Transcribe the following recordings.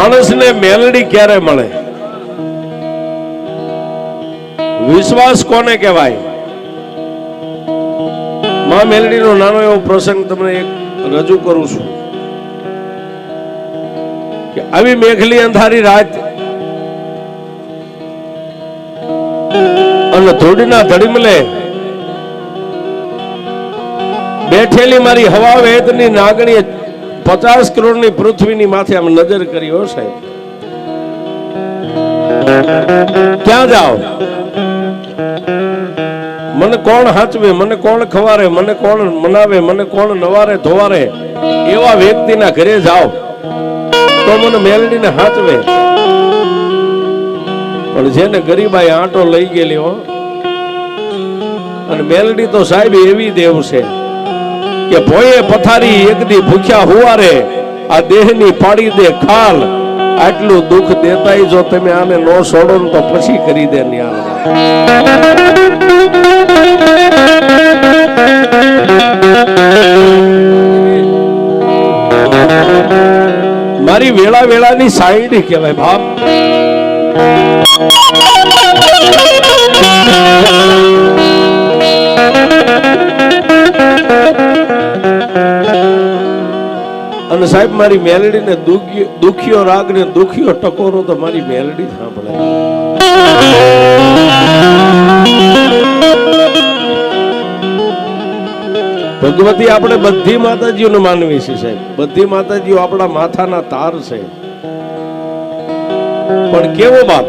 માણસને મેલડી ક્યારે મળે? વિશ્વાસ કોને કહેવાય? માં મેલડીનો નાનો એવો પ્રસંગ તમને એક રજૂ કરું છું કે આવી મેઘલી અંધારી રાત અને ધૂળના ધડીમલે બેઠેલી મારી હવા વેદની નાગણીએ 50 કરોડની પૃથ્વીની માથે આમ નજર કરી. હો સાહેબ, ક્યાં જાઓ? મને કોણ હાચવે, મને કોણ ખવારે, મને કોણ મનાવે, મને કોણ નવારે ધોવારે, એવા વ્યક્તિના ઘરે જાઓ તો મને મેલડીને હાચવે. પણ જેને ગરીબાઈ આંટો લઈ ગયેલી હો, અને મેલડી તો સાહેબ એવી દેવ છે કે ભોયે પથારી એક દી ભૂખ્યા હુવારે, આ દેહની પાડી દે ખાલ. આટલું દુઃખ દેતાય જો તમે આને નો છોડો ને તો પછી કરી દે ન્યાલ. મારી વેળા વેળાની સાઈડ કહેવાય બાપ. અને સાહેબ મારી મેલડીને દુખિયો રાગ ને દુખિયો ટકોરો તો મારી મેલડી સાંભળે. ભગવતી આપણે બધી માતાજીઓને માનવી છે સાહેબ. બધી માતાજીઓ આપણા માથાના તાર છે. પણ કેવો બાપ,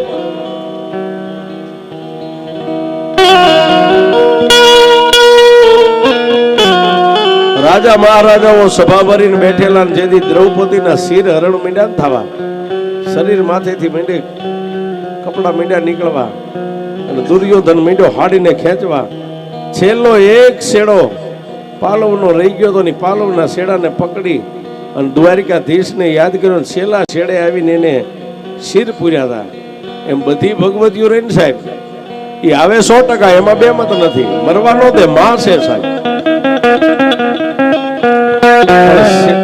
રાજા મહારાજાઓ સભા ભરીને બેઠેલા, જેથી દ્રૌપદીના શિર હરણ મીંડા થવા, શરીર માથેથી મીંડે કપડા મીંડા નીકળવા, અને દુર્યોધન મીંડો હાડીને ખેંચવા. છેલ્લો એક શેડો પાલવનો રહી ગયો તો પાલવના શેડાને પકડી અને દ્વારિકાધીશને યાદ કર્યો. છેલ્લા શેડે આવીને એને શિર પૂર્યા હતા. એમ બધી ભગવતીઓ રહીને સાહેબ એ આવે 100%, એમાં બે મત નથી. મરવાનો દે માં છે સાહેબ.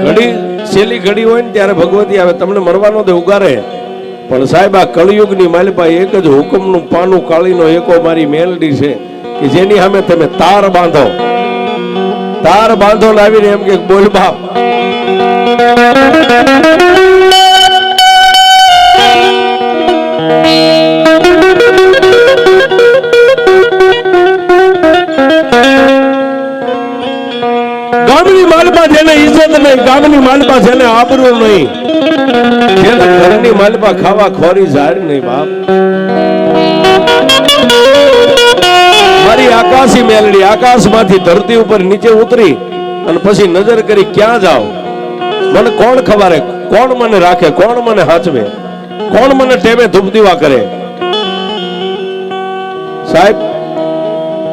ઘડી છેલ્લી ઘડી હોય ને ત્યારે ભગવતી આવે, તમને મરવાનો દે ઉગારે. પણ સાહેબ આ કળિયુગની માલિપા એક જ હુકમનું પાનું કાળીનો એકો મારી મેલડી છે કે જેની સામે તમે તાર બાંધો. તાર બાંધો લાવીને એમ કે બોલ બાપ. ગામની માલપા જેને ઇજ્જત નહીં, ગામની માલપા જેને આબરૂ નહીં, જેને ઘરની માલપા ખાવા ખોરી ઝાડ નહીં બાપ. મારી આકાશી મેલડી આકાશમાંથી ધરતી ઉપર નીચે ઉતરી અને પછી નજર કરી ક્યાં જાઓ, મને કોણ ખવારે, કોણ મને રાખે, કોણ મને હાચવે, કોણ મને ટેમે ધૂપ દીવા કરે. સાહેબ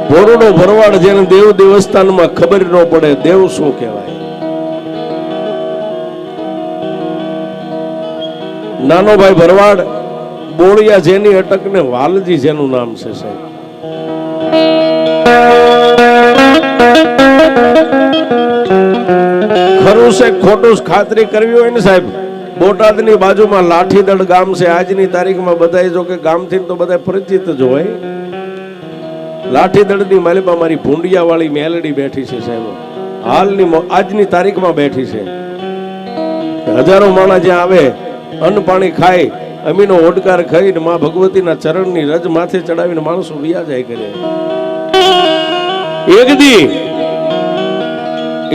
ભોરડો ભરવાડ જેને દેવ દેવસ્થાનમાં ખબર ન પડે દેવ શું કહેવાય. નાનો ભાઈ ભરવાડ બોળિયા જેની અટક ને વાલજી જેનું નામ છે સાહેબ. ખરું છે ખોટું ખાતરી કરવી હોય ને સાહેબ, બોટાદની બાજુમાં લાઠીદળ ગામ છે. આજની તારીખમાં બધા જો કે ગામથી તો બધા પરિચિત જ હોય. લાઠીદળની માલિપા મારી ભૂંડિયા વાળી મેલડી બેઠી છે સાહેબ. હાલની આજની તારીખમાં બેઠી છે. હજારો માણસ જ્યાં આવે અન્ન પાણી ખાય, અમીનો ઓડકાર ખાઈને માં ભગવતીના ચરણની રજ માથે ચડાવીને માણસો વિયા જાય કરે. એક દી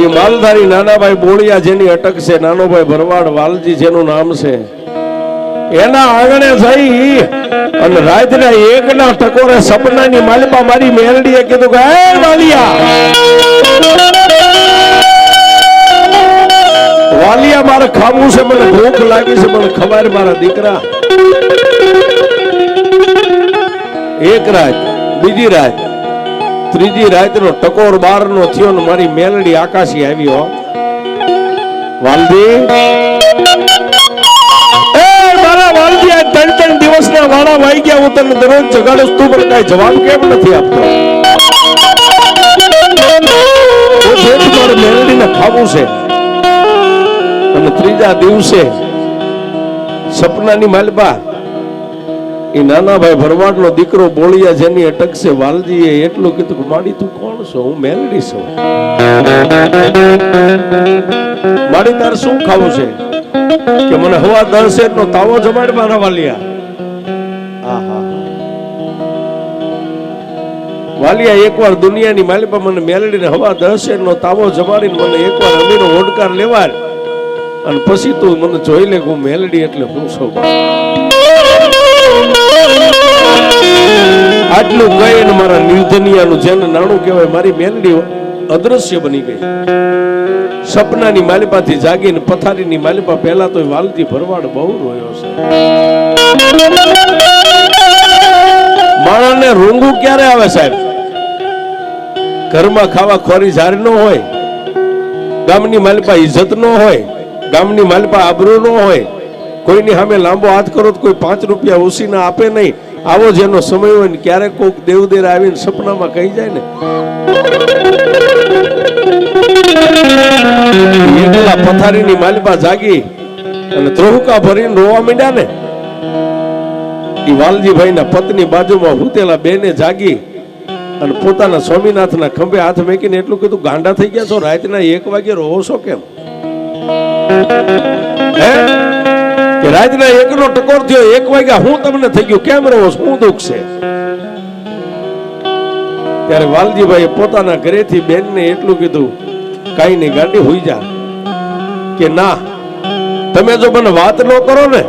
એ માલધારી નાનાભાઈ બોળિયા જેની અટક છે, નાનો ભાઈ ભરવાડ વાલજી જેનું નામ છે, એના આંગણે જઈ અને રાતના એકના ટકોરે સપનાની માલિપા મારી મેલડીએ કીધું કે હે વાલિયા, વાલિયા મારે ખાવું છે, મને ભૂખ લાગી છે, મને ખબર મારા દીકરા. એક રાત, બીજી રાત, ત્રીજી રાતનો ટકોર 12 નો થયો ને મારી મેલડી આકાશી આવી. હો વાલજી, વાલજી 3 દિવસના વાળા વાઈ ગયા, હું તને દરરોજ જગાડું, તું મને કઈ જવાબ કેમ નથી આપતો? મારે મેલડીને ખાવું છે. અને ત્રીજા દિવસે સપનાની માલપા એ નાના ભાઈ ભરવાડનો દીકરો બોળિયા જેની અટકશે વાલજીએ એટલું કીધું કે માડી તું કોણ છો? હું મેલડી છું. માડી તારે શું ખાવું છે? કે મને હવા 10 શેરનો તાવો જમાડ મારા વાલિયા. આહા વાલિયા એકવાર દુનિયાની માલિપા મને મેલડીને હવા 10 શેરનો તાવો જમાડીને મને એકવાર અમીનો ઓડકાર લેવાડ અને પછી તું મને જોઈ લે હું મેલડી એટલે હું છું. આટલું કહીને મારા નિર્ધનિયાનું જેને નાણું કહેવાય મારી મેલડી અદ્રશ્ય બની ગઈ. સપનાની માલિપાથી જાગીને પથારીની માલિપા પહેલા તો વાલજી ભરવાડ બહુ રોયો છે. માણસને રૂંગું ક્યારે આવે સાહેબ? ઘરમાં ખાવા ખોરી ઝાર ન હોય, ગામની માલિપા ઇજ્જત ન હોય, ગામની માલિપા આબરૂ ન હોય, કોઈની સામે લાંબો હાથ કરો તો કોઈ 5 રૂપિયા ઉસીના આપે નહીં. આવો જેનો સમય હોય ને ક્યારેક કોઈક દેવદેર આવીને સપનામાં કહી જાય ને એકલા પથારીની માલિપા જાગી અને ત્રોહકા ભરીને રોવા માંડ્યા ને એ વાલજીભાઈના પત્ની બાજુમાં હુતેલા બેને જાગી અને પોતાના સ્વામીનાથના ખંભે હાથ મેકીને એટલું કીધું ગાંડા થઈ ગયા છો? રાતના 1 વાગે રોવો છો કેમ? હે કે રાતના 1 નો ટકોર થયો 1 વાગ્યા હું તમને થઈ ગયું કેમ રહો? શું દુઃખ છે? ત્યારે વાલજીભાઈ પોતાના ઘરેથી બેનને એટલું કીધું કાઈ નહીં ગાંડી હોઈ જા. કે ના તમે જો મને વાત ન કરો ને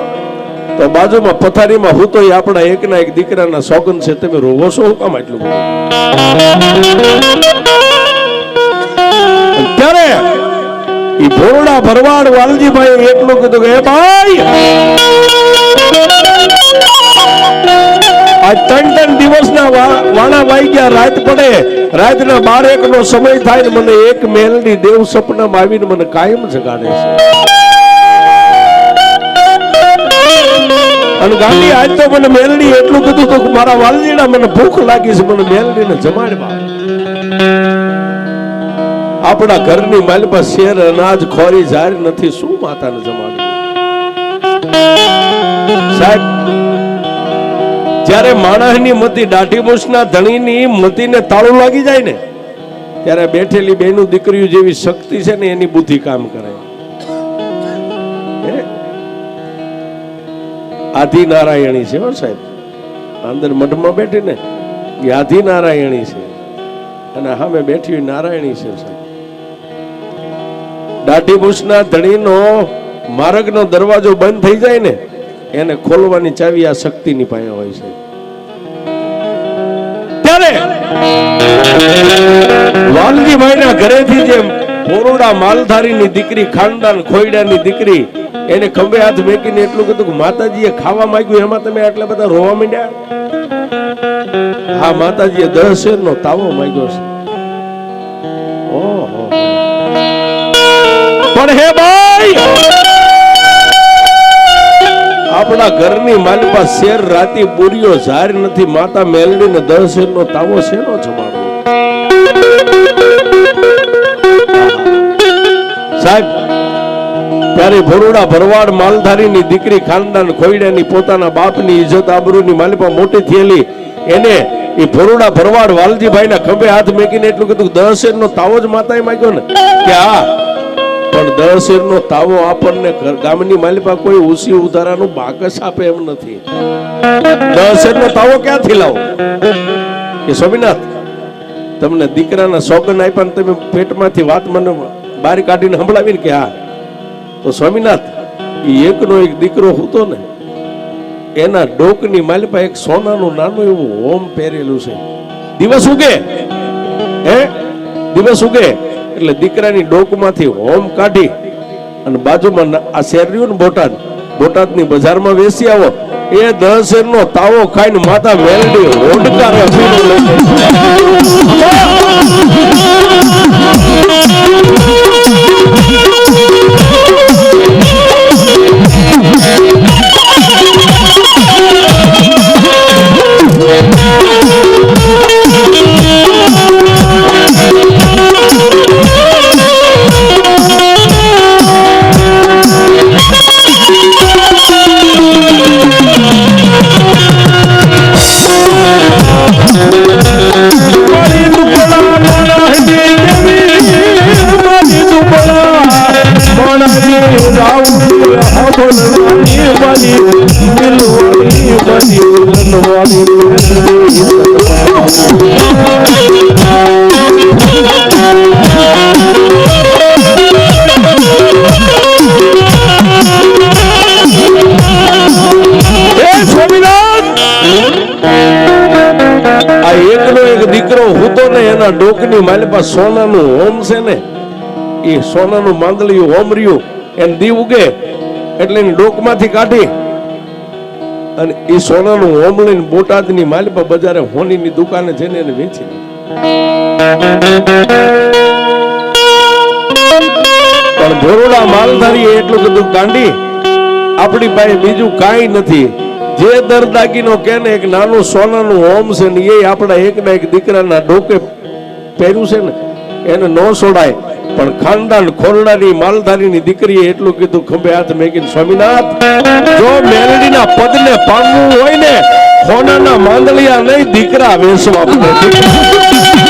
તો બાજુમાં પથારીમાં હું તો આપણા એકના એક દીકરાના સોગન છે, તમે રોવો છો હું કામ આટલું? ત્યારે ઈ ભોરડા ભરવાડ વાલજીભાઈ એટલું કીધું કે ભાઈ આ 3 દિવસના વાણા વાઈ ગયા, રાત પડે, રાતના 12-1 નો સમય થાય ને મને એક મેલડી દેવ સપનામાં આવીને મને કાયમ જગાડે છે. અને ગાંધી આજ તો મને મેલડી એટલું કીધું તો મારા વાલજીડા મને ભૂખ લાગી છે, મને મેલડીને જમાડવા. આપણા ઘરની માલિપા શેર અનાજ ખોરી ઝાર નથી, શું માતાને જમાડવું? સાહેબ જ્યારે માણસની મતી દાઢી મૂછના ધણીની મતીને તાળું લાગી જાય ને ત્યારે બેઠેલી બેનું દીકરીઓ જેવી શક્તિ છે ને એની બુદ્ધિ કામ કરે. આધિ નારાયણી છે હો સાહેબ, અંદર મઢમાં બેઠી ને એ આધિ નારાયણી છે અને સામે બેઠી નારાયણી છે સાહેબ. દાઢી મૂછના ધણીનો માર્ગનો દરવાજો બંધ થઈ જાય ને એને ખોલવાની ચાવી આ શક્તિની પાસે હોય છે. ત્યારે વાલજીભાઈના ઘરેથી જે પોરોડા માલધારીની દીકરી, ખાનદાન ખોયડાની દીકરી, એને ખંભે હાથ મેકીને એટલું કીધું કે માતાજીએ ખાવા માંગ્યું એમાં તમે આટલા બધા રોવા માંડ્યા? હા, માતાજીએ 10 શેરનો તાવો માંગ્યો છે. ઓહો, પણ હે ભાઈ આપણા ઘરની માલિપા શેર રાતી બુરીઓ ઝાર નથી, માતા મેલડીને 10 શેરનો તાવો શેનો જમાડવો? સાહેબ ત્યારે ભોરડા ભરવાડ માલધારીની દીકરી, ખાનદાન ખોયડાની, પોતાના બાપની ઇજ્જત આબરૂની માલિપા મોટી થયેલી, એને એ ભોરડા ભરવાડ વાલજીભાઈના ખંભે હાથ મેકીને એટલું કીધું 10 શેરનો તાવો જ માતાએ માંગ્યો ને કે હા, પણ 10 શેરનો તાવો આપણને ગામની માલિપા કોઈ ઉસી ઉધારાનું બાકસ આપે એમ નથી. 10 શેરનો તાવો ક્યાંથી લાવો? કે સ્વામીનાથ તમને દીકરાના સોગન આપ્યા ને તમે પેટમાંથી વાત મને બહાર કાઢીને સંભળાવીને કે હા, તો સ્વામીનાથ એકનો એક દીકરો હતો ને એના ડોકની માલિપા એક સોનાનું નાનું એવું હોમ પહેરેલું છે. દિવસ ઉગે દિવસ ઉગે એટલે દીકરાની ડોકમાંથી હોમ કાઢી અને બાજુમાં આ શેરડીયું ને બોટાદની બજારમાં વેચી આવો, એ 10 શેરનો તાવો ખાઈને માતા મેલડી હોડકારે દીકરો હતો ને એના ડોકની માલિપા સોનાનું હોમ છે ને એ સોનાનું માંદલિયું હોમ રહ્યું એને દી ઉગે એટલે એની ડોકમાંથી કાઢી અને એ સોનાનું હોમ લઈને બોટાદની માલિપા બજારે હોનીની દુકાને જઈને એને વેચી પણ ભોરડા માલધારી એટલું બધું ગાંડી આપણી પાસે બીજું કાંઈ નથી જે દરદાગીનો કે ને એક નાનું સોનાનું હોમ છે ને એ આપણા એક ના એક દીકરાના ડોકે પહેર્યું છે ને એને ન છોડાય પણ ખાનદાન ખોરડાની માલધારીની દીકરીએ એટલું કીધું ખંભે હાથ મેકીને સ્વામિનાથ જો મેલડીના પદને પામવું હોય ને સોનાના માંદલિયા નહીં દીકરા વેચવા પડે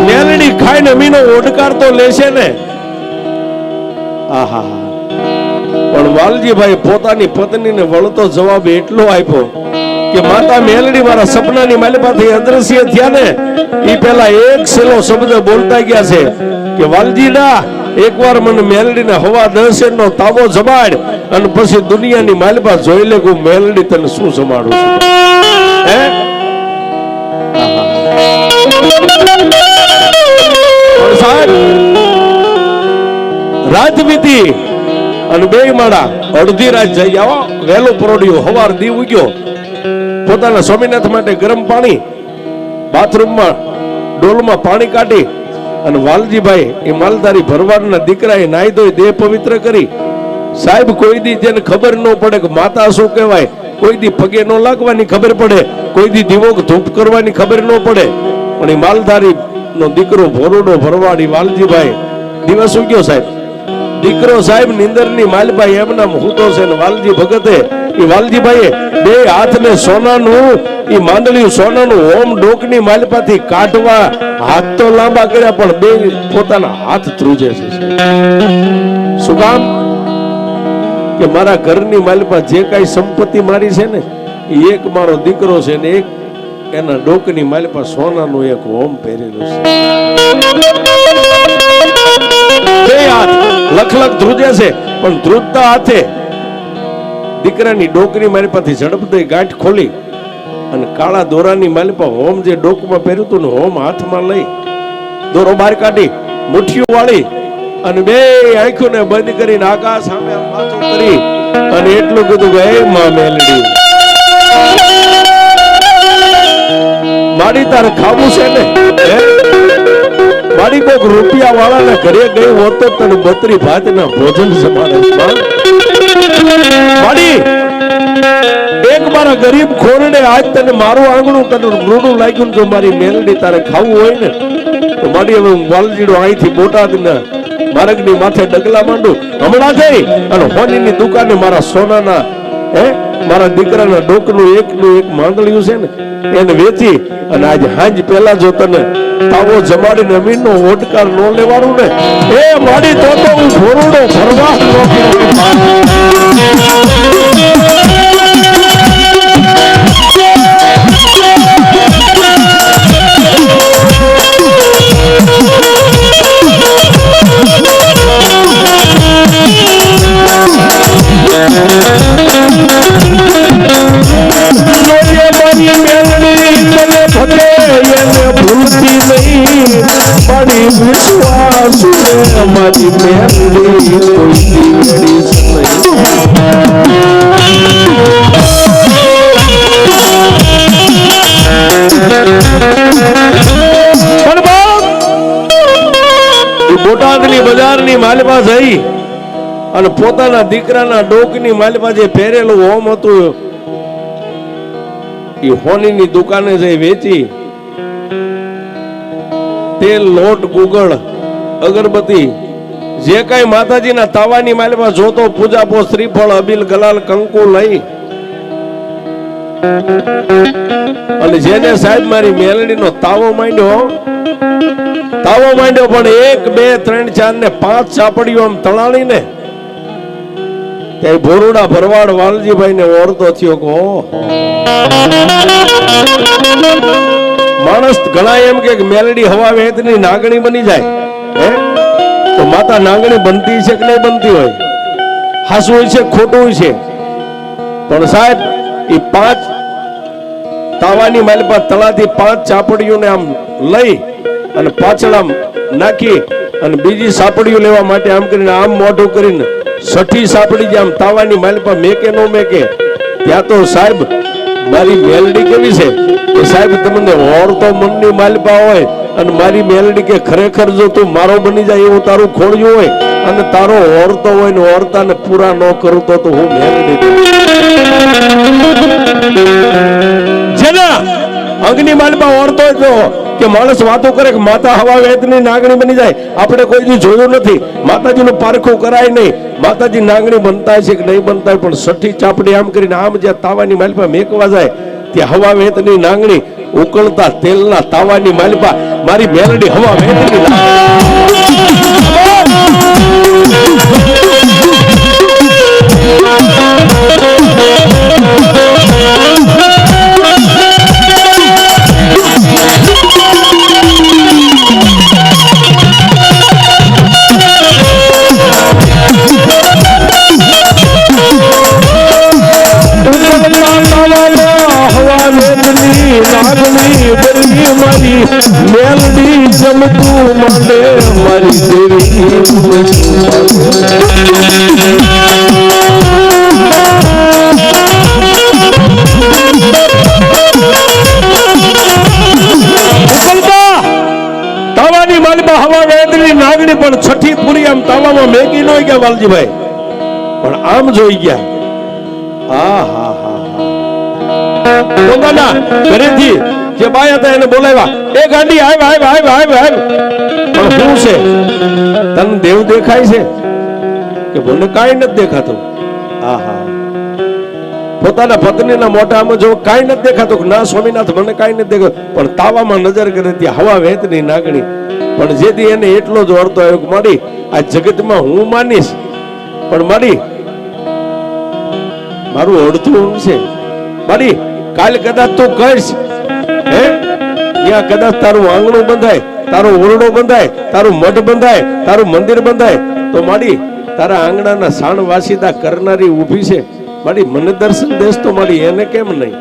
મેલડી ખાઈને મીનો ઓડકાર તો લેશે ને આહા પણ વાલજીભાઈ પોતાની પત્નીને વળતો જવાબ એટલો આપ્યો કે માતા મેલડી મારા સપનાની માલિપાથી અદ્રશ્ય થયા ને એ પેલા એક સેલો શબ્દ બોલતા ગયા છે કે વાલજી ના એકવાર મને મેલડીને હવા દર્શે નો તાબો જમાડ અને પછી દુનિયાની માલિપા જોઈ લે કે મેલડી તને શું જમાડું છું હે સાહેબ રાત વીતી અને બે માળા અડધી રાત જઈ આવો વહેલો પરોડ્યો હવાર દી ઉગ્યો પોતાના સ્વામિનાથ માટે ગરમ પાણી બાથરૂમમાં ડોલમાં પાણી કાઢી અને વાલજીભાઈ એ માલધારી ભરવાડના દીકરાએ નાઈ ધોઈ દેહ પવિત્ર કરી સાહેબ કોઈ દી જેને ખબર ન પડે કે માતા શું કહેવાય કોઈ દી પગે ન લાગવાની ખબર પડે કોઈ દી દીવો ધૂપ કરવાની ખબર ન પડે પણ એ માલધારી નો દીકરો ભોરડો ભરવાડી વાલજીભાઈ દિવસ ઉગ્યો સાહેબ દીકરો સાહેબ નિંદરની માલભાઈ એમના હુતો છે ને વાલજી ભગતે એ વાલજીભાઈએ બે હાથને સોનાનું એ માંડળ્યું સોનાનું હોમ ડોકની માલપાથી કાઢવા હાથ તો લાંબા કર્યા પણ બે પોતાના હાથ ધ્રુજે છે શું કામ કે મારા ઘરની માલપા જે કાંઈ સંપત્તિ મારી છે ને એક મારો દીકરો છે ને એક એના ડોકની માલપા સોનાનું એક હોમ પહેરેલું છે હાથ લખ લખ ધ્રુજે છે પણ ધ્રુજતા હાથે દીકરાની ડોકની મારી પાસે ઝડપ દઈ ગાંઠ ખોલી અને કાળા દોરાની માલિપા હોમ જે ડોકમાં પહેર્યું હતું ને હોમ હાથમાં લઈ દોરો બહાર કાઢી મુઠ્ઠીઓ વાળી અને બે આંખોને બંધ કરીને આકાશ સામે માથું કરી અને એટલું કીધું કે હે માં મેલડી મારી તારે ખાવું છે ને મારી કોક રૂપિયા વાળાના ઘરે ગઈ હોત તો તને બત્રી ભાતના ભોજન સમાડે મારી એક મારા ગરીબ ખોરડે આજ તને મારું આંગણું તને રૂડું લાગ્યું જો મારી મેલડી તારે ખાવું હોય ને તો મારી હવે હું વાલજીડો અહીંથી બોટાદના માર્ગની માથે ડગલા માંડું હમણાં જઈ અને હોનીની દુકાને મારા સોનાના મારા દીકરાના ડોકનું એકનું એક માંગળ્યું છે ને એને વેચી અને આજ હાંજ પેલા જો તને તાવો જમાડીને અમીનનો ઓડકાર ન લેવાનું ને એ મારી તો હું ભોરડો ભરવા શકે એને ભૂલતી નહીં મારી વિશ્વાસ મારી મેલડી કોઈ મેળીશ બોટાદની બજારની માલપા જઈ અને પોતાના દીકરાના ડોકની માલપા જે પહેરેલું હોમ હતું એ હોનીની દુકાને જઈ વેચી તેલ લોટ ગુગળ અગરબત્તી જે કઈ માતાજીના તાવાની માલપા જોતો પૂજાપો શ્રીફળ અબીલ ગલાલ કંકુ લઈ અને જેને સાહેબ મારી મેલડીનો તાવો માંડ્યો પણ 1 2 3 4 ને 5 ચાપડીઓ આમ તણાણીને ત્યાં ભોરુડા ભરવાડ વાલજીભાઈ ને ઓરતો થયો કે માણસ ઘણા એમ કે મેલડી હવા વેતની નાગણી બની જાય તો માતા નાગણી બનતી છે કે નહીં બનતી હોય, હાસું હોય છે ખોટું હોય છે, પણ સાહેબ એ 5 તાવાની માલપા તળાથી 5 ચાપડીઓને આમ લઈ અને પાછળ આમ નાખી અને બીજી સાપડીઓ લેવા માટે આમ કરીને આમ મોઢું કરીને 6ઠી સાપડી જે આમ તાવાની માલપા મેકે નો મેકે ત્યાં તો સાહેબ મારી મેલડી કેવી છે કે સાહેબ તમને ઓરતો મનની માલપા હોય અને મારી મેલડી કે ખરેખર જો તું મારો બની જાય એવું તારું ખોળ્યું હોય અને તારો ઓરતો હોય ને ઓરતાને પૂરા ન કરું તો હું મેલડી જેના અંગની માલપા ઓરતો જો કે માણસ વાતો કરે કે માતા હવા વેતની નાગણી બની જાય, આપણે કોઈ દી જોયું નથી, માતાજીનું પારખું કરાય નહીં, માતાજી નાગણી બનતા છે કે નહીં બનતા, પણ 6ઠી ચાપડી આમ કરીને આમ જ્યાં તાવાની માલપા મેકવા જાય ત્યાં હવા વેતની નાગણી ઉકળતા તેલના તાવાની માલપા મારી મેલડી હવા વેતની મેલડી જમતું માંડે મારી દેવી તાવાની માલપા હવા વેદની નાગણી પણ 6ઠી પૂરી આમ તાવામાં મેકી ન ગયા વાલજીભાઈ, પણ આમ જોઈ ગયા. હા હા હા હા પોતાના ઘરેથી જે બાય હતા એને બોલાવ્યા, એ ગાંડી આવ આવ આવ આવ આવ, પણ શું છે તને દેવ દેખાય છે કે મને કાંઈ નથી દેખાતું? આહા પોતાના પત્નીના મોઢામાં જો કાંઈ નથી દેખાતું કે ના સ્વામીનાથ મને કાંઈ નથી દેખાતું, પણ તાવામાં નજર કરે ત્યાં હવા વેતની નાગણી. પણ જેથી એને એટલો જ અર્થ આવ્યો કે મારી આ જગતમાં હું માનીશ પણ મારી મારું અડધું ઊંઘ છે, મારી કાલ કદાચ તું કહીશ હે ત્યાં કદાચ તારું આંગણું બંધાય, તારો ઓરડો બંધાય, તારું મઠ બંધાય, તારું મંદિર બંધાય તો મારી તારા આંગણાના સાણ વાસીદા કરનારી ઊભી છે, મારી મને દર્શન દેશ તો મારી એને કેમ નહીં?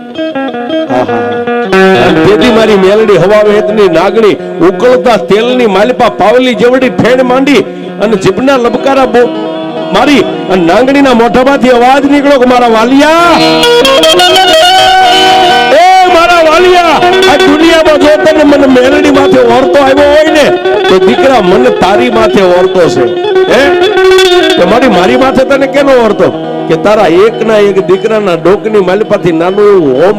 તેથી મારી મેલડી હવા વેતની નાગણી ઉકળતા તેલની માલપા પાવલી જેવડી ફેણ માંડી અને જીભના લબકારા મારી અને નાંગણીના મોઢામાંથી અવાજ નીકળ્યો કે મારા વાલિયા, એ મારા વાલિયા, આ દુનિયામાં જો તને મને મેલડી માથે ઓરતો આવ્યો હોય ને તો દીકરા મને તારી માથે ઓરતો છે. હે કે મારી માથે તને કેનો ઓરતો કે તારા એકના એક દીકરાના ડોકની માલપાથી નાનું એવું હોમ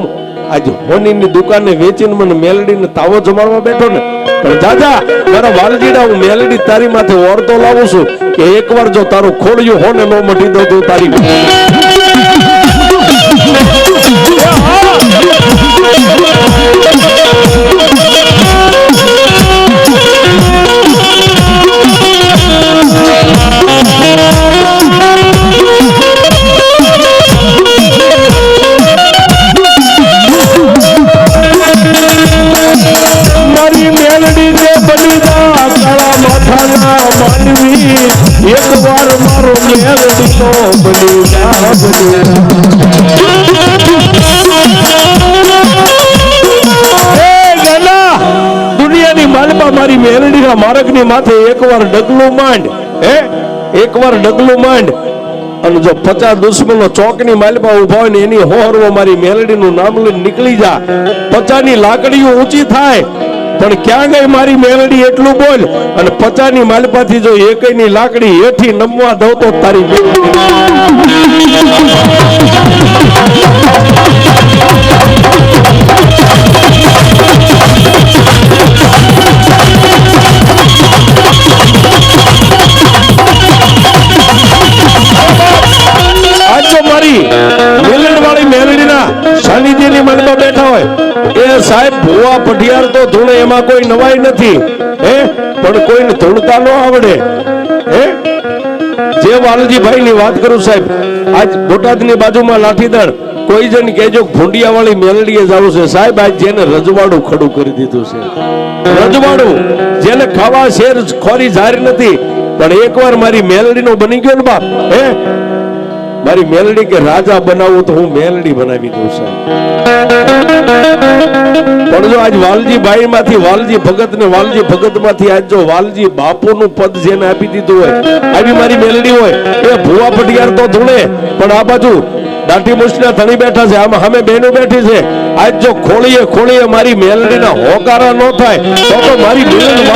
આજ હોનીની દુકાને વેચીને મને મેલડીને તાવો જમાડવા બેઠો ને, પણ દાદા મારા વાલજીડા હું મેલડી તારી માથે ઓરતો લાવું છું કે એકવાર જો તારું ખોડ્યું હોને નો મટી દો તો તારી એક વાર મારો મેલડી તો બની જા માલપા મારી મેલડીના માર્ગની માથે એકવાર ડગલું માંડ, હે એકવાર ડગલું માંડ, અને જો 50 દુશ્મનો ચોકની માલપા ઉભા હોય ને એની હોહરવો મારી મેલડીનું નામ લઈને નીકળી જા. 50 ની લાકડીઓ ઊંચી થાય પણ ક્યાં ગઈ મારી મેલડી એટલું બોલ, અને 50 ની માલપાથી જો એકની લાકડી હેઠી નમવા દઉં તો તારી સાનિધ્યની મનમાં બેઠા હોય એ સાહેબ ભુવા પઢિયાર તો ધૂણે, એમાં કોઈ નવાઈ નથી, હે પણ કોઈને ધૂણતા ન આવડે. હે જે વાલજીભાઈ ની વાત કરું સાહેબ, આજ બોટાદની બાજુમાં લાઠીદળ કોઈ જણ કહેજો ભૂંડિયા વાળી મેલડીએ જવું છે સાહેબ. આજ જેને રજવાડું ખડું કરી દીધું છે, રજવાડું જેને ખાવા શેર ખોરી જારી નથી, પણ એકવાર મારી મેલડીનો બની ગયો ને બાપ, હે મારી મેલડી કે રાજા બનાવું તો હું મેલડી બનાવી દઉં સાહેબ. પણ જો આજ વાલજી ભાઈ માંથી વાલજી ભગત ને વાલજી ભગત માંથી આજ જો વાલજી બાપુ નું પદ જેને આપી દીધું હોય, આવી મારી મેલડી હોય, એ ભુવા પટિયાર તો ધૂણે, પણ આ બાજુ દાઢી મુછના ધણી બેઠા છે, આમાં સામે બહેનો બેઠી છે. આજ જો ખોળીએ ખોળીએ મારી મેલડીના હોકારા ન થાય તો મારી મેલડી